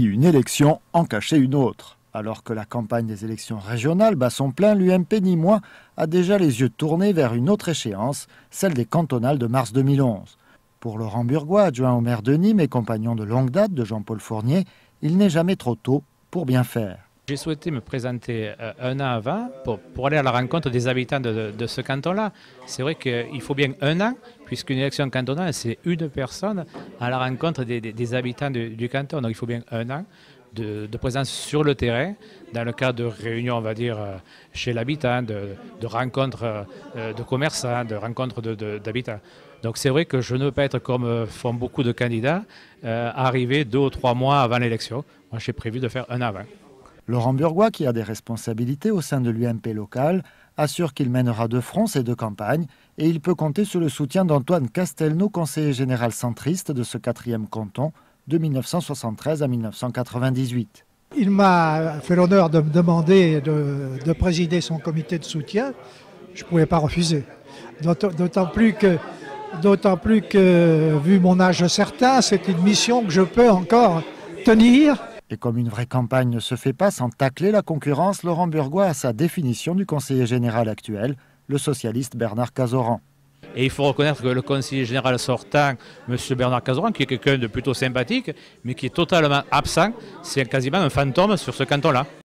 Une élection en cachait une autre. Alors que la campagne des élections régionales bat son plein, l'UMP Nîmois a déjà les yeux tournés vers une autre échéance, celle des cantonales de mars 2011. Pour Laurent Burgois, adjoint au maire de Nîmes et compagnon de longue date de Jean-Paul Fournier, il n'est jamais trop tôt pour bien faire. J'ai souhaité me présenter un an avant pour aller à la rencontre des habitants de ce canton-là. C'est vrai qu'il faut bien un an, puisqu'une élection cantonale, c'est une personne à la rencontre des habitants du canton. Donc il faut bien un an de présence sur le terrain, dans le cadre de réunions, on va dire, chez l'habitant, de rencontres de commerçants, de rencontres d'habitants. Donc c'est vrai que je ne veux pas être comme font beaucoup de candidats, arriver 2 ou 3 mois avant l'élection. Moi j'ai prévu de faire un an avant. Laurent Burgois, qui a des responsabilités au sein de l'UMP local, assure qu'il mènera de front ces 2 campagnes et il peut compter sur le soutien d'Antoine Castelnau, conseiller général centriste de ce 4e canton de 1973 à 1998. Il m'a fait l'honneur de me demander de présider son comité de soutien. Je ne pouvais pas refuser. D'autant plus que, vu mon âge certain, c'est une mission que je peux encore tenir. Et comme une vraie campagne ne se fait pas sans tacler la concurrence, Laurent Burgois a sa définition du conseiller général actuel, le socialiste Bernard Cazoran. Et il faut reconnaître que le conseiller général sortant, M. Bernard Cazoran, qui est quelqu'un de plutôt sympathique, mais qui est totalement absent, c'est quasiment un fantôme sur ce canton-là.